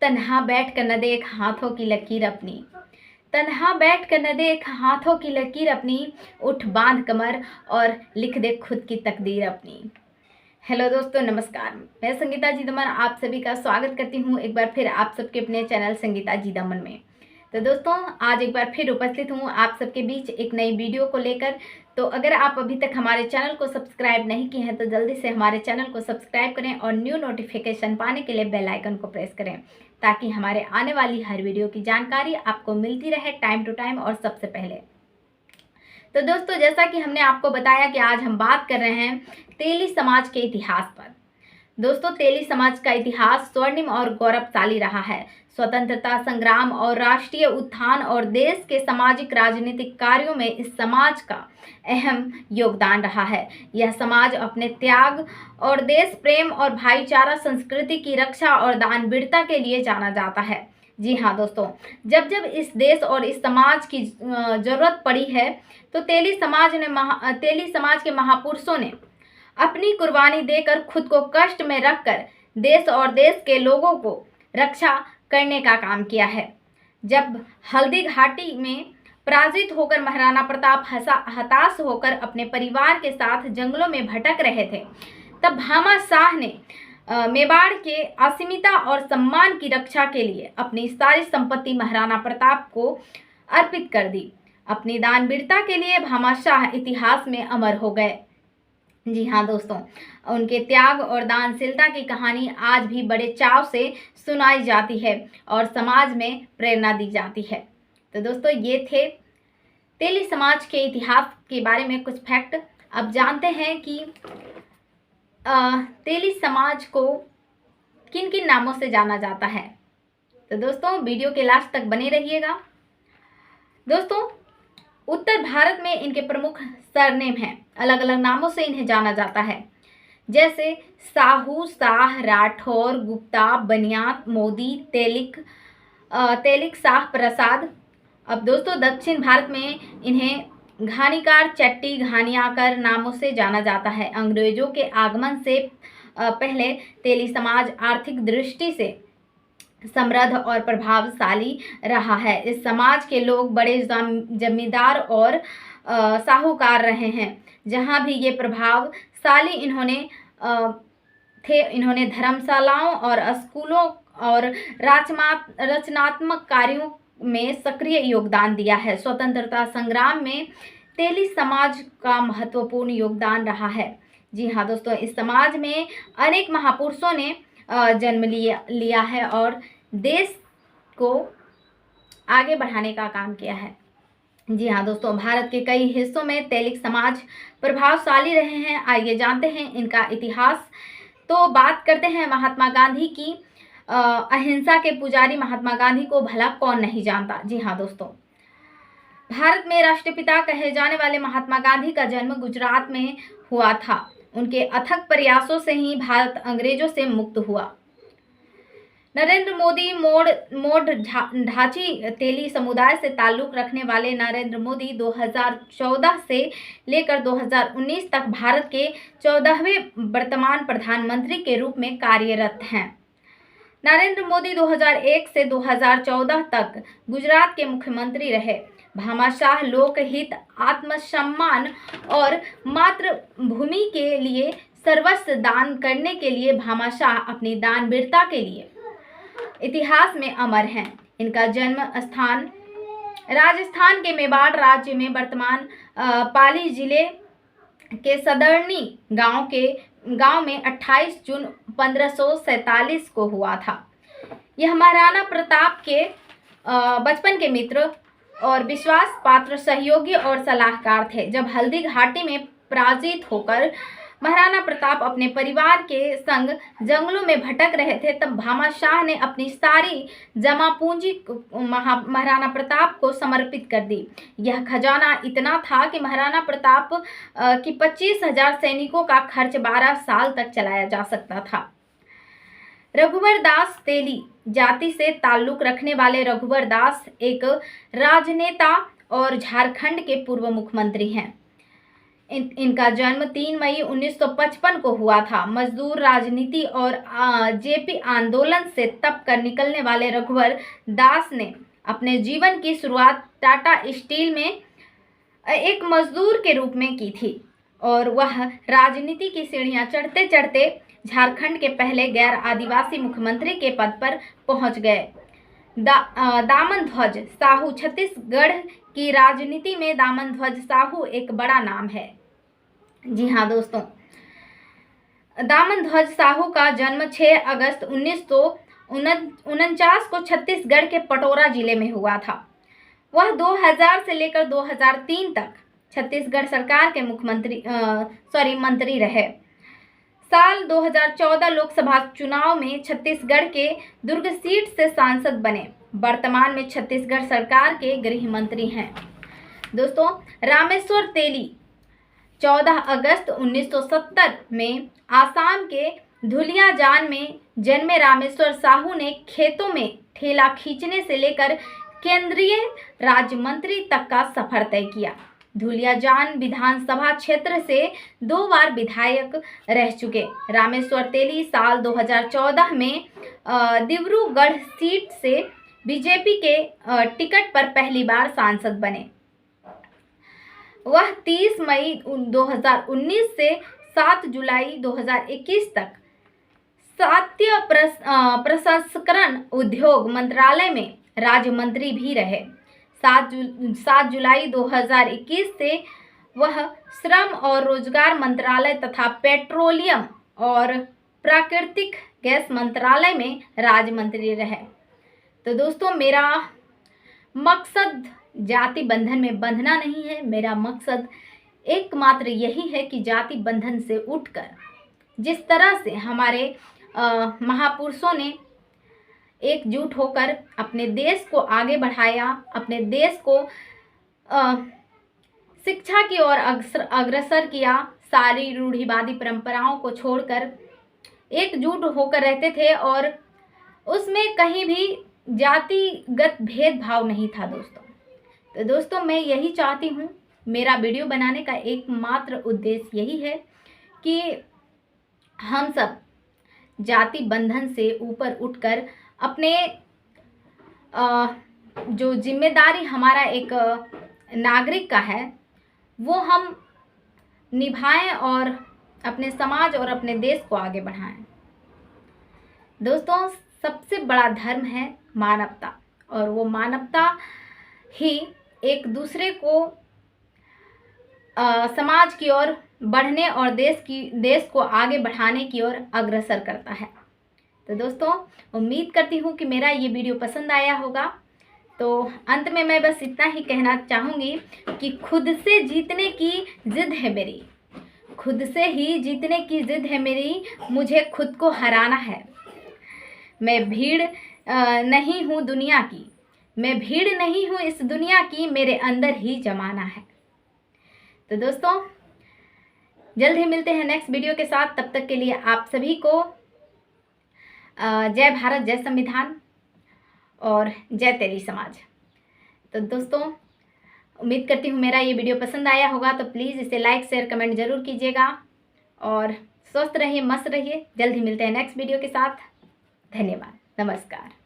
तन्हा बैठ कर न देख हाथों की लकीर अपनी, तन्हा बैठ कर न देख हाथों की लकीर अपनी, उठ बांध कमर और लिख दे खुद की तकदीर अपनी। हेलो दोस्तों, नमस्कार। मैं संगीता जी दमन आप सभी का स्वागत करती हूँ एक बार फिर आप सबके अपने चैनल संगीता जी दमन में। तो दोस्तों, आज एक बार फिर उपस्थित हूँ आप सबके बीच एक नई वीडियो को लेकर। तो अगर आप अभी तक हमारे चैनल को सब्सक्राइब नहीं किए हैं तो जल्दी से हमारे चैनल को सब्सक्राइब करें और न्यू नोटिफिकेशन पाने के लिए बेल आइकन को प्रेस करें, ताकि हमारे आने वाली हर वीडियो की जानकारी आपको मिलती रहे टाइम टू टाइम और सबसे पहले। तो दोस्तों, जैसा कि हमने आपको बताया कि आज हम बात कर रहे हैं तेली समाज के इतिहास पर। दोस्तों, तेली समाज का इतिहास स्वर्णिम और गौरवशाली रहा है। स्वतंत्रता संग्राम और राष्ट्रीय उत्थान और देश के सामाजिक राजनीतिक कार्यों में इस समाज का अहम योगदान रहा है। यह समाज अपने त्याग और देश प्रेम और भाईचारा संस्कृति की रक्षा और दानवीरता के लिए जाना जाता है। जी हाँ दोस्तों, जब जब इस देश और इस समाज की जरूरत पड़ी है तो तेली समाज के महापुरुषों ने अपनी कुर्बानी देकर खुद को कष्ट में रखकर देश और देश के लोगों को रक्षा करने का काम किया है। जब हल्दी घाटी में पराजित होकर महाराणा प्रताप हताश होकर अपने परिवार के साथ जंगलों में भटक रहे थे, तब भामा शाह ने मेवाड़ के असीमिता और सम्मान की रक्षा के लिए अपनी सारी संपत्ति महाराणा प्रताप को अर्पित कर दी। अपनी दानवीरता के लिए भामा शाह इतिहास में अमर हो गए। जी हाँ दोस्तों, उनके त्याग और दानशीलता की कहानी आज भी बड़े चाव से सुनाई जाती है और समाज में प्रेरणा दी जाती है। तो दोस्तों, ये थे तेली समाज के इतिहास के बारे में कुछ फैक्ट। अब जानते हैं कि तेली समाज को किन किन नामों से जाना जाता है। तो दोस्तों, वीडियो के लास्ट तक बने रहिएगा। दोस्तों, उत्तर भारत में इनके प्रमुख सरनेम हैं, अलग अलग नामों से इन्हें जाना जाता है, जैसे साहू, शाह, राठौर, गुप्ता, बनियात, मोदी, तेलिक, शाह प्रसाद। अब दोस्तों, दक्षिण भारत में इन्हें घानीकार, चट्टी, घानियाकर नामों से जाना जाता है। अंग्रेजों के आगमन से पहले तेली समाज आर्थिक दृष्टि से समृद्ध और प्रभावशाली रहा है। इस समाज के लोग बड़े जमींदार और साहूकार रहे हैं। जहाँ भी ये प्रभावशाली इन्होंने धर्मशालाओं और स्कूलों और रचनात्मक कार्यों में सक्रिय योगदान दिया है। स्वतंत्रता संग्राम में तेली समाज का महत्वपूर्ण योगदान रहा है। जी हाँ दोस्तों, इस समाज में अनेक महापुरुषों ने जन्म लिया है और देश को आगे बढ़ाने का काम किया है। जी हाँ दोस्तों, भारत के कई हिस्सों में तेलिक समाज प्रभावशाली रहे हैं। आइए जानते हैं इनका इतिहास। तो बात करते हैं महात्मा गांधी की। अहिंसा के पुजारी महात्मा गांधी को भला कौन नहीं जानता। जी हाँ दोस्तों, भारत में राष्ट्रपिता कहे जाने वाले महात्मा गांधी का जन्म गुजरात में हुआ था। उनके अथक प्रयासों से ही भारत अंग्रेजों से मुक्त हुआ। नरेंद्र मोदी मोड ढांची तेली समुदाय से ताल्लुक रखने वाले नरेंद्र मोदी 2014 से लेकर 2019 तक भारत के 14वें वर्तमान प्रधानमंत्री के रूप में कार्यरत हैं। नरेंद्र मोदी 2001 से 2014 तक गुजरात के मुख्यमंत्री रहे। भामा शाह लोकहित, आत्मसम्मान और मातृभूमि के लिए सर्वस्व दान करने के लिए भामा शाह अपनी दानवीरता के लिए इतिहास में अमर हैं। इनका जन्म स्थान राजस्थान के मेवाड़ राज्य में वर्तमान पाली जिले के सदरनी गांव में 28 जून 1547 को हुआ था। यह महाराणा प्रताप के बचपन के मित्र और विश्वास पात्र सहयोगी और सलाहकार थे। जब हल्दी घाटी में पराजित होकर महाराणा प्रताप अपने परिवार के संग जंगलों में भटक रहे थे, तब भामा शाह ने अपनी सारी जमा पूंजी महाराणा प्रताप को समर्पित कर दी। यह खजाना इतना था कि महाराणा प्रताप की 25,000 सैनिकों का खर्च 12 साल तक चलाया जा सकता था। रघुवर दास तेली जाति से ताल्लुक रखने वाले रघुवर दास एक राजनेता और झारखंड के पूर्व मुख्यमंत्री हैं। इनका जन्म 3 मई 1955 को हुआ था। मजदूर राजनीति और जेपी आंदोलन से तप कर निकलने वाले रघुवर दास ने अपने जीवन की शुरुआत टाटा स्टील में एक मजदूर के रूप में की थी और वह राजनीति की सीढ़ियां चढ़ते चढ़ते झारखंड के पहले गैर आदिवासी मुख्यमंत्री के पद पर पहुंच गए। दामन ध्वज साहू छत्तीसगढ़ की राजनीति में दामन ध्वज साहू एक बड़ा नाम है। जी हाँ दोस्तों, दामन ध्वज साहू का जन्म 6 अगस्त 1949 को छत्तीसगढ़ के पटोरा जिले में हुआ था। वह 2000 से लेकर 2003 तक छत्तीसगढ़ सरकार के मंत्री रहे। साल 2014 लोकसभा चुनाव में छत्तीसगढ़ के दुर्ग सीट से सांसद बने। वर्तमान में छत्तीसगढ़ सरकार के गृह मंत्री हैं। दोस्तों, रामेश्वर तेली 14 अगस्त 1970 में आसाम के धुलियाजान में जन्मे रामेश्वर साहू ने खेतों में ठेला खींचने से लेकर केंद्रीय राज्य मंत्री तक का सफर तय किया। धुलियाजान विधानसभा क्षेत्र से 2 बार विधायक रह चुके रामेश्वर तेली साल 2014 में डिब्रूगढ़ सीट से बीजेपी के टिकट पर पहली बार सांसद बने। वह 30 मई 2019 से 7 जुलाई 2021 तक खाद्य प्रसंस्करण उद्योग मंत्रालय में राज्य मंत्री भी रहे। 7 जुलाई 2021 से वह श्रम और रोजगार मंत्रालय तथा पेट्रोलियम और प्राकृतिक गैस मंत्रालय में राज्य मंत्री रहे। तो दोस्तों, मेरा मकसद जाति बंधन में बंधना नहीं है। मेरा मकसद एकमात्र यही है कि जाति बंधन से उठकर जिस तरह से हमारे महापुरुषों ने एकजुट होकर अपने देश को आगे बढ़ाया, अपने देश को शिक्षा की ओर अग्रसर किया, सारी रूढ़िवादी परंपराओं को छोड़कर एकजुट होकर रहते थे और उसमें कहीं भी जातिगत भेदभाव नहीं था दोस्तों। तो दोस्तों, मैं यही चाहती हूँ, मेरा वीडियो बनाने का एकमात्र उद्देश्य यही है कि हम सब जाति बंधन से ऊपर उठकर अपने जो जिम्मेदारी हमारा एक नागरिक का है वो हम निभाएं और अपने समाज और अपने देश को आगे बढ़ाएं। दोस्तों, सबसे बड़ा धर्म है मानवता और वो मानवता ही एक दूसरे को समाज की ओर बढ़ने और देश को आगे बढ़ाने की ओर अग्रसर करता है। तो दोस्तों, उम्मीद करती हूँ कि मेरा ये वीडियो पसंद आया होगा। तो अंत में मैं बस इतना ही कहना चाहूँगी कि खुद से जीतने की जिद है मेरी, खुद से ही जीतने की जिद है मेरी, मुझे खुद को हराना है। मैं भीड़ नहीं हूँ दुनिया की, मैं भीड़ नहीं हूँ इस दुनिया की, मेरे अंदर ही जमाना है। तो दोस्तों, जल्द ही मिलते हैं नेक्स्ट वीडियो के साथ। तब तक के लिए आप सभी को जय भारत, जय संविधान और जय तेली समाज। तो दोस्तों, उम्मीद करती हूँ मेरा ये वीडियो पसंद आया होगा। तो प्लीज़ इसे लाइक शेयर कमेंट ज़रूर कीजिएगा और स्वस्थ रहिए, मस्त रहिए। जल्द ही मिलते हैं नेक्स्ट वीडियो के साथ। धन्यवाद, नमस्कार।